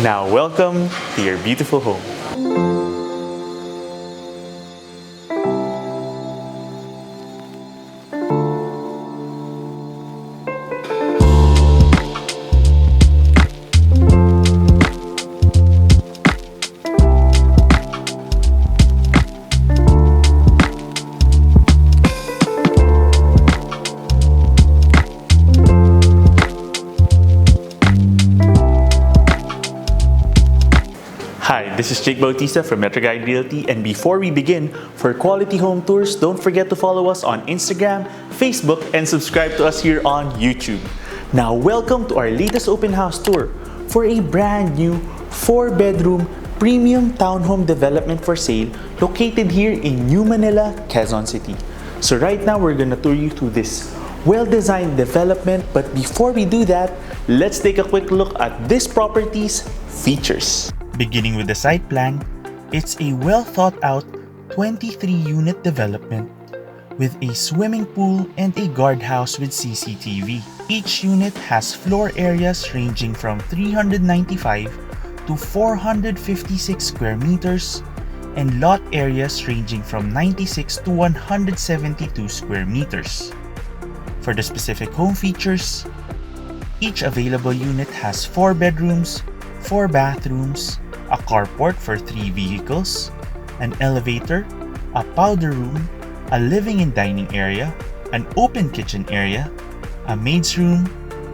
Now welcome to your beautiful home. Hi, this is Bautista from Metroguide Realty, and before we begin, for quality home tours, don't forget to follow us on Instagram, Facebook, and subscribe to us here on YouTube. Now, welcome to our latest open house tour for a brand new 4-bedroom premium townhome development for sale located here in New Manila, Quezon City. So right now, we're gonna tour you through this well-designed development, but before we do that, let's take a quick look at this property's features. Beginning with the site plan, it's a well-thought-out 23-unit development with a swimming pool and a guardhouse with CCTV. Each unit has floor areas ranging from 395 to 456 square meters and lot areas ranging from 96 to 172 square meters. For the specific home features, each available unit has 4 bedrooms, 4 bathrooms, a carport for 3 vehicles, an elevator, a powder room, a living and dining area, an open kitchen area, a maid's room,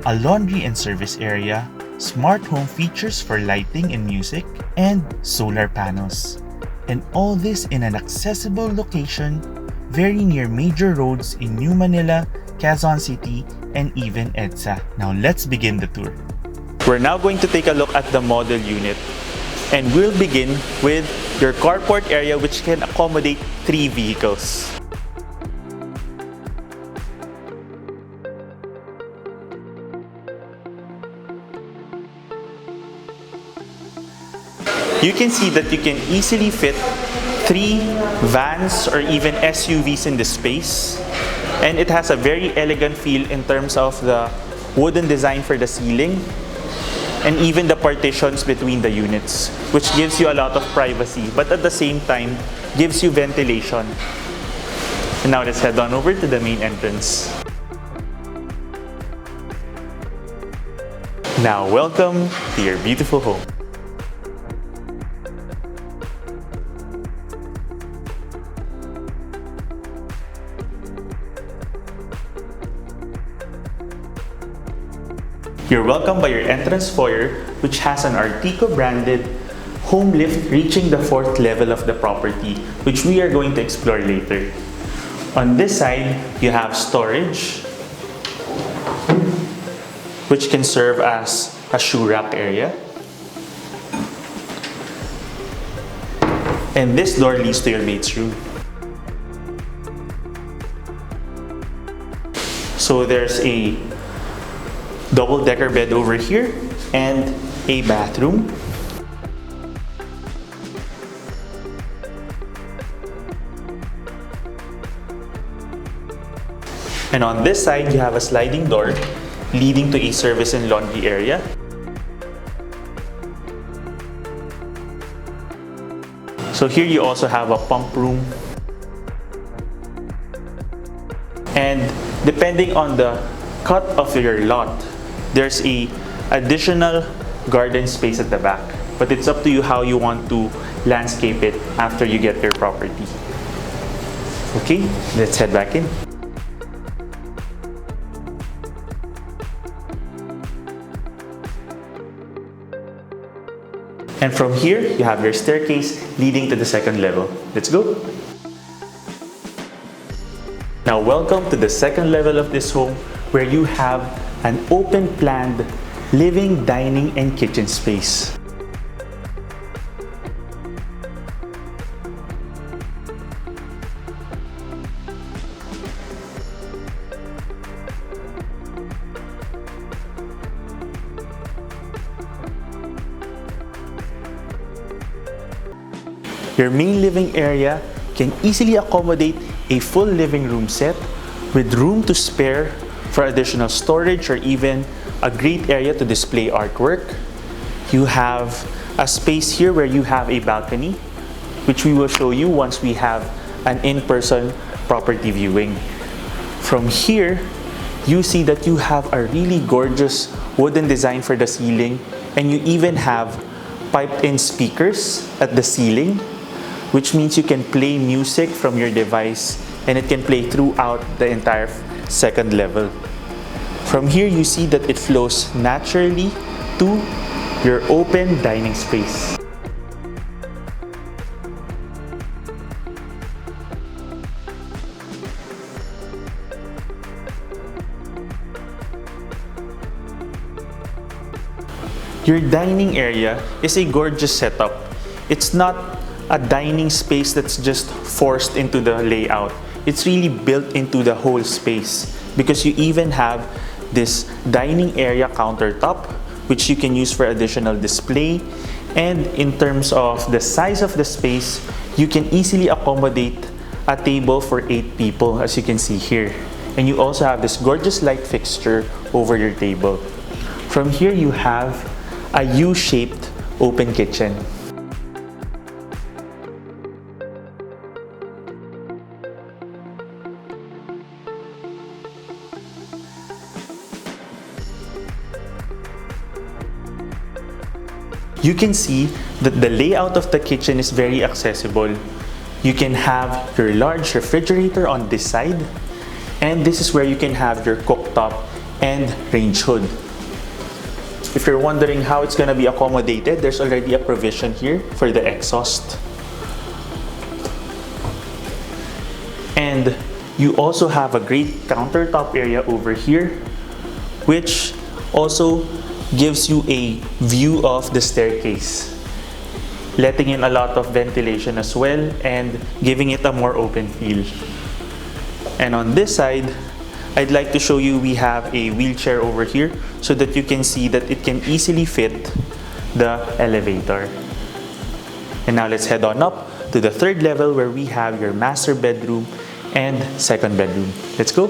a laundry and service area, smart home features for lighting and music, and solar panels. And all this in an accessible location very near major roads in New Manila, Quezon City, and even EDSA. Now let's begin the tour. We're now going to take a look at the model unit. And we'll begin with your carport area, which can accommodate 3 vehicles. You can see that you can easily fit 3 vans or even SUVs in this space. And it has a very elegant feel in terms of the wooden design for the ceiling and even the partitions between the units, which gives you a lot of privacy, but at the same time, gives you ventilation. And now let's head on over to the main entrance. Now welcome to your beautiful home. You're welcomed by your entrance foyer, which has an Artico branded home lift reaching the 4th level of the property, which we are going to explore later. On this side, you have storage, which can serve as a shoe rack area. And this door leads to your maid's room. So there's a double-decker bed over here and a bathroom. And on this side, you have a sliding door leading to a service and laundry area. So here you also have a pump room. And depending on the cut of your lot, there's a additional garden space at the back, but it's up to you how you want to landscape it after you get your property. Okay, let's head back in. And from here, you have your staircase leading to the 2nd level. Let's go. Now welcome to the 2nd level of this home, where you have an open planned living, dining, and kitchen space. Your main living area can easily accommodate a full living room set with room to spare for additional storage or even a great area to display artwork. you have a space here where you have a balcony, which we will show you once we have an in-person property viewing. From here, you see that you have a really gorgeous wooden design for the ceiling, and you even have piped-in speakers at the ceiling, which means you can play music from your device and it can play throughout the entire second level. From here, you see that it flows naturally to your open dining space. Your dining area is a gorgeous setup. It's not a dining space that's just forced into the layout. It's really built into the whole space because you even have this dining area countertop, which you can use for additional display. And in terms of the size of the space, you can easily accommodate a table for 8 people, as you can see here. And you also have this gorgeous light fixture over your table. From here, you have a U-shaped open kitchen. You can see that the layout of the kitchen is very accessible. You can have your large refrigerator on this side, and this is where you can have your cooktop and range hood. If you're wondering how it's going to be accommodated, there's already a provision here for the exhaust. And you also have a great countertop area over here, which also gives you a view of the staircase, letting in a lot of ventilation as well and giving it a more open feel. And on this side, I'd like to show you we have a wheelchair over here so that you can see that it can easily fit the elevator. And now let's head on up to the third level where we have your master bedroom and second bedroom. Let's go!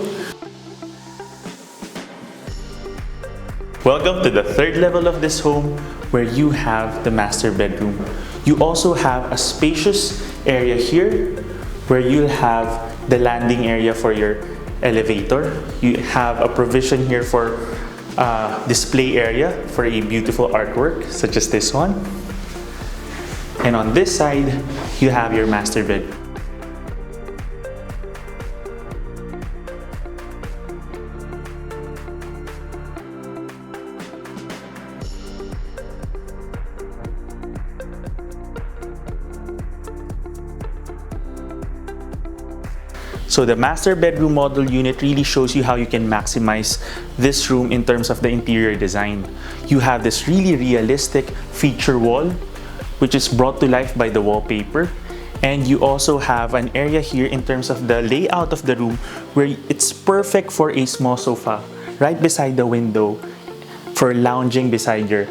Welcome to the third level of this home where you have the master bedroom. You also have a spacious area here where you'll have the landing area for your elevator. You have a provision here for display area for a beautiful artwork such as this one. And on this side, you have your master bedroom. So the master bedroom model unit really shows you how you can maximize this room in terms of the interior design. You have this really realistic feature wall, which is brought to life by the wallpaper. And you also have an area here in terms of the layout of the room where it's perfect for a small sofa right beside the window for lounging beside your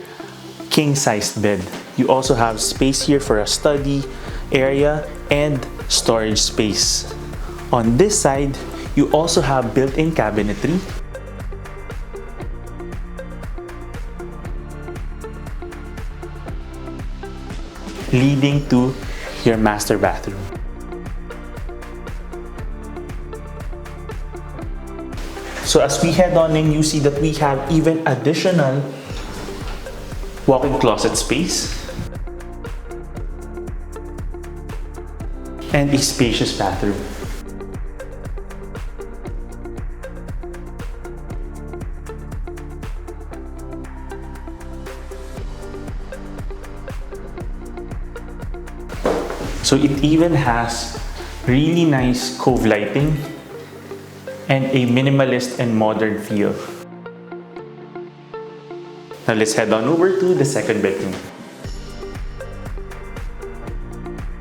king-sized bed. You also have space here for a study area and storage space. On this side, you also have built-in cabinetry, leading to your master bathroom. So as we head on in, you see that we have even additional walk-in closet space and a spacious bathroom. So it even has really nice cove lighting and a minimalist and modern feel. Now let's head on over to the second bedroom.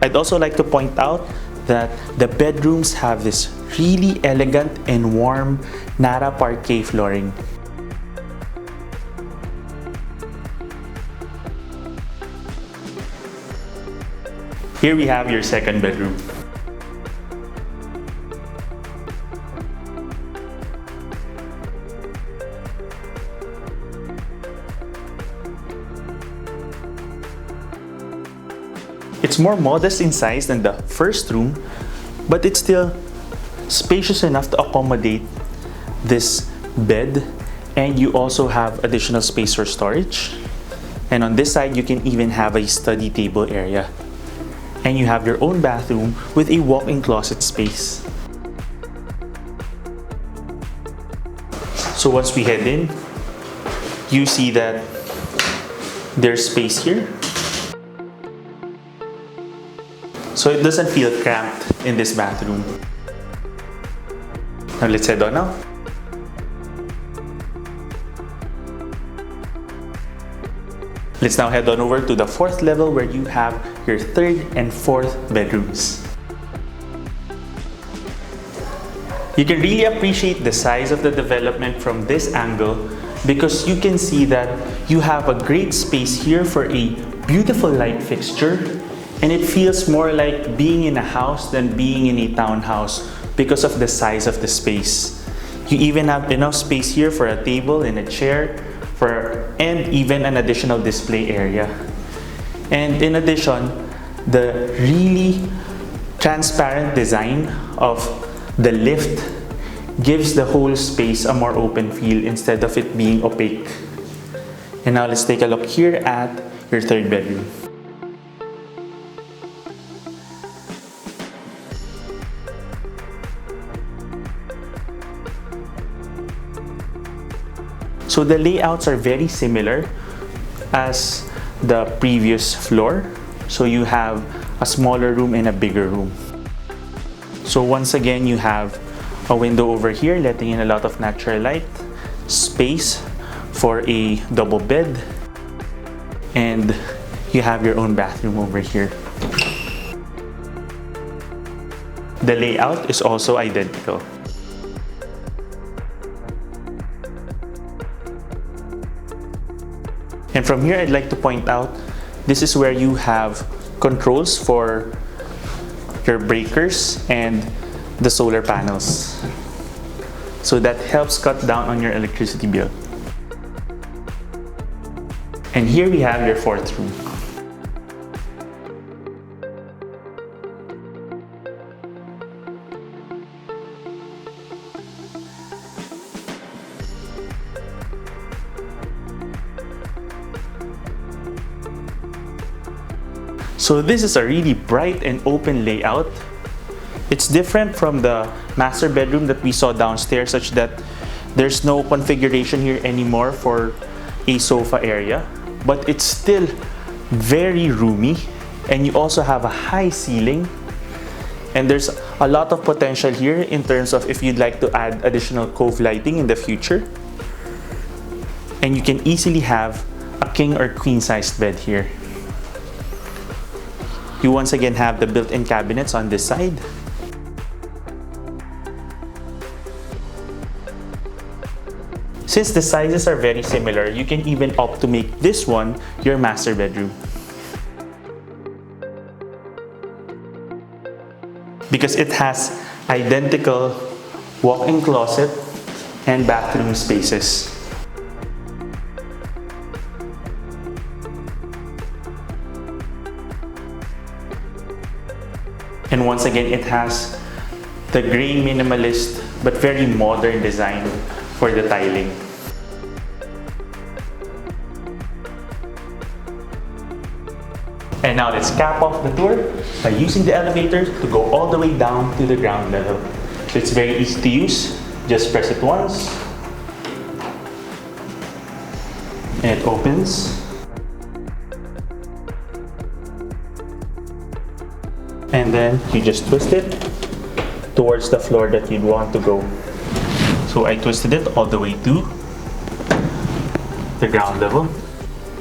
I'd also like to point out that the bedrooms have this really elegant and warm Nara parquet flooring. Here we have your second bedroom. It's more modest in size than the first room, but it's still spacious enough to accommodate this bed, and you also have additional space for storage. And on this side, you can even have a study table area. And you have your own bathroom with a walk-in closet space. So once we head in, you see that there's space here. So it doesn't feel cramped in this bathroom. Now let's head on out. Let's now head on over to the 4th level where you have your 3rd and 4th bedrooms. You can really appreciate the size of the development from this angle because you can see that you have a great space here for a beautiful light fixture, and it feels more like being in a house than being in a townhouse because of the size of the space. You even have enough space here for a table and a chair, and even an additional display area. And in addition, the really transparent design of the lift gives the whole space a more open feel instead of it being opaque. And now let's take a look here at your 3rd bedroom. So the layouts are very similar as the previous floor. So you have a smaller room and a bigger room. So once again, you have a window over here letting in a lot of natural light, space for a double bed, and you have your own bathroom over here. The layout is also identical. And from here, I'd like to point out, this is where you have controls for your breakers and the solar panels. So that helps cut down on your electricity bill. And here we have your 4th room. So this is a really bright and open layout. It's different from the master bedroom that we saw downstairs, such that there's no configuration here anymore for a sofa area, but it's still very roomy, and you also have a high ceiling, and there's a lot of potential here in terms of if you'd like to add additional cove lighting in the future. And you can easily have a king or queen sized bed here. You once again have the built-in cabinets on this side. Since the sizes are very similar, you can even opt to make this one your master bedroom. Because it has identical walk-in closet and bathroom spaces. And once again, it has the gray minimalist but very modern design for the tiling. And now let's cap off the tour by using the elevator to go all the way down to the ground level. So it's very easy to use. Just press it once and it opens. And then you just twist it towards the floor that you'd want to go. So I twisted it all the way to the ground level,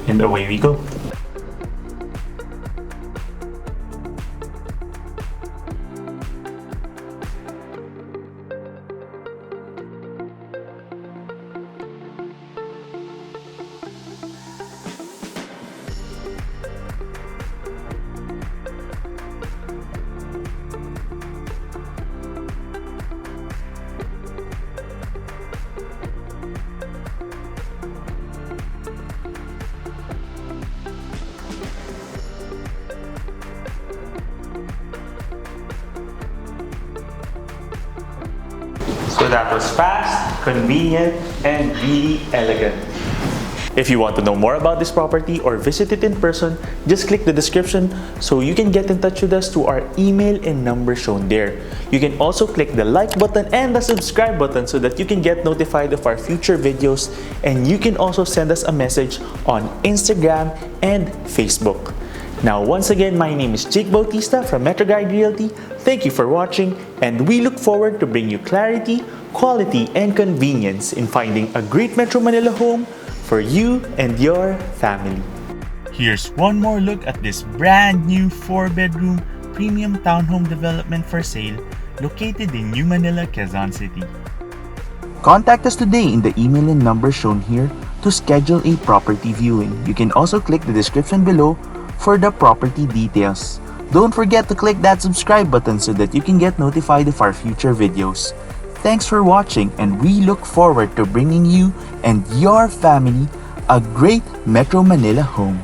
and away we go. So that was fast, convenient, and really elegant. If you want to know more about this property or visit it in person, just click the description so you can get in touch with us through our email and number shown there. You can also click the like button and the subscribe button so that you can get notified of our future videos, and you can also send us a message on Instagram and Facebook. Now, once again, my name is Jake Bautista from MetroGuide Realty. Thank you for watching, and we look forward to bring you clarity, quality, and convenience in finding a great Metro Manila home for you and your family. Here's one more look at this brand new 4-bedroom premium townhome development for sale located in New Manila, Quezon City. Contact us today in the email and number shown here to schedule a property viewing. You can also click the description below for the property details. Don't forget to click that subscribe button so that you can get notified of our future videos. Thanks for watching, and we look forward to bringing you and your family a great Metro Manila home.